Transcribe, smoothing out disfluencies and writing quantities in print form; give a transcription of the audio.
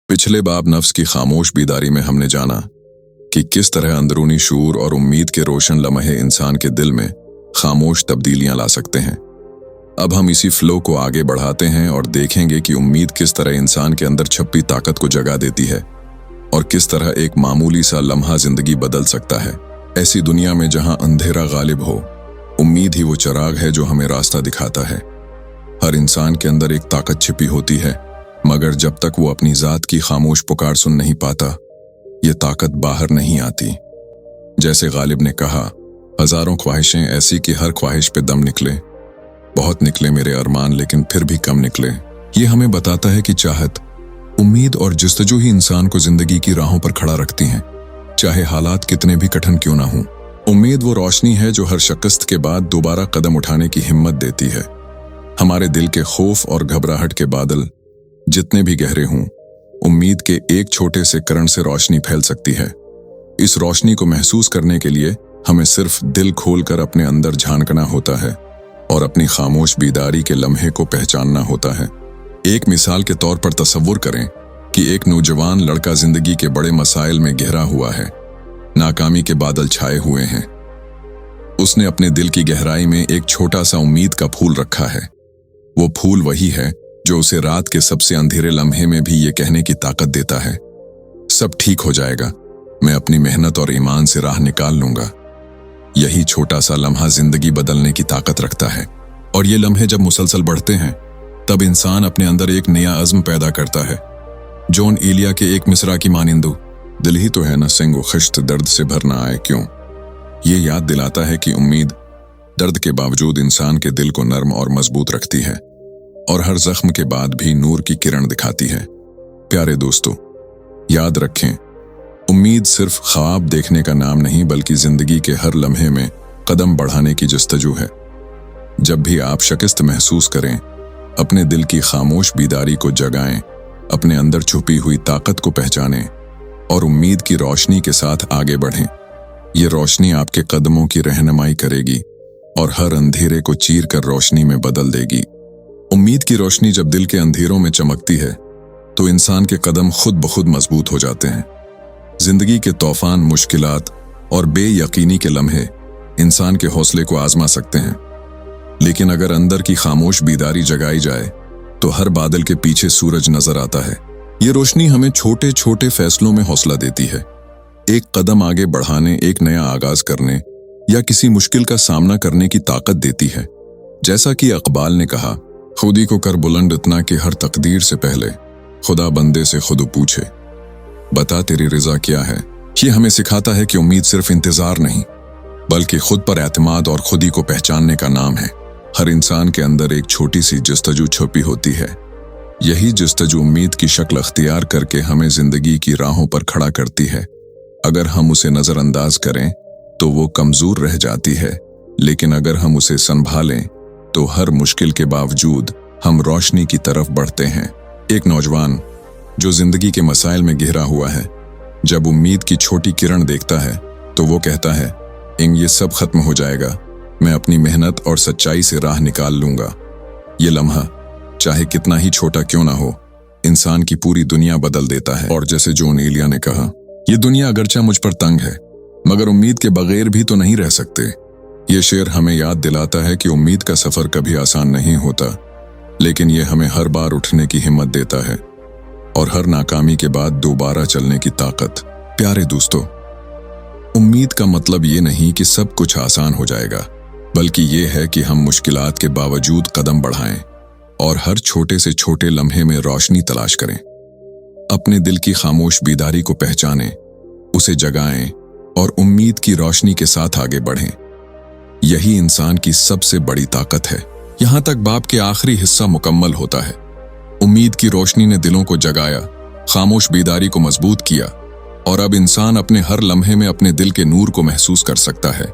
पिछले बाब नफ्स की खामोश बीदारी में हमने जाना कि किस तरह अंदरूनी शूर और उम्मीद के रोशन लम्हे इंसान के दिल में खामोश तब्दीलियां ला सकते हैं। अब हम इसी फ्लो को आगे बढ़ाते हैं और देखेंगे कि उम्मीद किस तरह इंसान के अंदर छुपी ताकत को जगा देती है और किस तरह एक मामूली सा लम्हा जिंदगी बदल सकता है। ऐसी दुनिया में जहां अंधेरा गालिब हो, उम्मीद ही वो चिराग है जो हमें रास्ता दिखाता है। हर इंसान के अंदर एक ताकत छिपी होती है, मगर जब तक वो अपनी जात की खामोश पुकार सुन नहीं पाता, ये ताकत बाहर नहीं आती। जैसे गालिब ने कहा, हजारों ख्वाहिशें ऐसी कि हर ख्वाहिश पे दम निकले, बहुत निकले मेरे अरमान लेकिन फिर भी कम निकले। ये हमें बताता है कि चाहत, उम्मीद और जस्तजू ही इंसान को जिंदगी की राहों पर खड़ा रखती हैं, चाहे हालात कितने भी कठिन क्यों ना हों। उम्मीद वो रोशनी है जो हर शिकस्त के बाद दोबारा कदम उठाने की हिम्मत देती है। हमारे दिल के खौफ और घबराहट के बादल जितने भी गहरे हों, उम्मीद के एक छोटे से किरण से रोशनी फैल सकती है। इस रोशनी को महसूस करने के लिए हमें सिर्फ दिल खोलकर अपने अंदर झांकना होता है और अपनी खामोश बीदारी के लम्हे को पहचानना होता है। एक मिसाल के तौर पर तसव्वुर करें कि एक नौजवान लड़का जिंदगी के बड़े मसाइल में घिरा हुआ है, नाकामी के बादल छाए हुए हैं। उसने अपने दिल की गहराई में एक छोटा सा उम्मीद का फूल रखा है। वो फूल वही है जो उसे रात के सबसे अंधेरे लम्हे में भी ये कहने की ताकत देता है, सब ठीक हो जाएगा, मैं अपनी मेहनत और ईमान से राह निकाल लूंगा। यही छोटा सा लम्हा जिंदगी बदलने की ताकत रखता है। और ये लम्हे जब मुसलसल बढ़ते हैं, तब इंसान अपने अंदर एक नया अज़्म पैदा करता है। जॉन एलिया के एक मिसरा की मानिंदू, दिल ही तो है न सिंगो खश्त दर्द से भर ना आए क्यों। ये याद दिलाता है कि उम्मीद दर्द के बावजूद इंसान के दिल को नर्म और मजबूत रखती है और हर जख्म के बाद भी नूर की किरण दिखाती है। प्यारे दोस्तों, याद रखें, उम्मीद सिर्फ ख्वाब देखने का नाम नहीं बल्कि जिंदगी के हर लम्हे में कदम बढ़ाने की जस्तजू है। जब भी आप शिकस्त महसूस करें, अपने दिल की खामोश बीदारी को जगाएं, अपने अंदर छुपी हुई ताकत को पहचानें और उम्मीद की रोशनी के साथ आगे बढ़ें। ये रोशनी आपके कदमों की रहनुमाई करेगी और हर अंधेरे को चीर कर रोशनी में बदल देगी। उम्मीद की रोशनी जब दिल के अंधेरों में चमकती है, तो इंसान के कदम खुद ब खुद मजबूत हो जाते हैं। जिंदगी के तूफान, मुश्किलात और बेयकीनी के लम्हे इंसान के हौसले को आजमा सकते हैं, लेकिन अगर अंदर की खामोश बीदारी जगाई जाए, तो हर बादल के पीछे सूरज नजर आता है। ये रोशनी हमें छोटे छोटे फैसलों में हौसला देती है, एक कदम आगे बढ़ाने, एक नया आगाज करने या किसी मुश्किल का सामना करने की ताकत देती है। जैसा कि इकबाल ने कहा, खुदी को कर बुलंद इतना कि हर तकदीर से पहले खुदा बंदे से खुद पूछे, बता तेरी रजा क्या है। ये हमें सिखाता है कि उम्मीद सिर्फ इंतजार नहीं बल्कि खुद पर एतमाद और खुदी को पहचानने का नाम है। हर इंसान के अंदर एक छोटी सी जस्तजू छुपी होती है। यही जस्तजू उम्मीद की शक्ल अख्तियार करके हमें जिंदगी की राहों पर खड़ा करती है। अगर हम उसे नजरअंदाज करें तो वो कमजोर रह जाती है, लेकिन अगर हम उसे संभालें तो हर मुश्किल के बावजूद हम रोशनी की तरफ बढ़ते हैं। एक नौजवान जो जिंदगी के मसाइल में घिरा हुआ है, जब उम्मीद की छोटी किरण देखता है तो वो कहता है, ये सब खत्म हो जाएगा, मैं अपनी मेहनत और सच्चाई से राह निकाल लूंगा। ये लम्हा चाहे कितना ही छोटा क्यों ना हो, इंसान की पूरी दुनिया बदल देता है। और जैसे जॉन एलिया ने कहा, ये दुनिया अगरचा मुझ पर तंग है, मगर उम्मीद के बगैर भी तो नहीं रह सकते। ये शेर हमें याद दिलाता है कि उम्मीद का सफर कभी आसान नहीं होता, लेकिन ये हमें हर बार उठने की हिम्मत देता है और हर नाकामी के बाद दोबारा चलने की ताकत। प्यारे दोस्तों, उम्मीद का मतलब ये नहीं कि सब कुछ आसान हो जाएगा, बल्कि ये है कि हम मुश्किलात के बावजूद कदम बढ़ाएं और हर छोटे से छोटे लम्हे में रोशनी तलाश करें। अपने दिल की खामोश बीदारी को पहचानें, उसे जगाएं और उम्मीद की रोशनी के साथ आगे बढ़ें। यही इंसान की सबसे बड़ी ताकत है। यहां तक बाब के आखिरी हिस्सा मुकम्मल होता है। उम्मीद की रोशनी ने दिलों को जगाया, खामोश बीदारी को मजबूत किया और अब इंसान अपने हर लम्हे में अपने दिल के नूर को महसूस कर सकता है।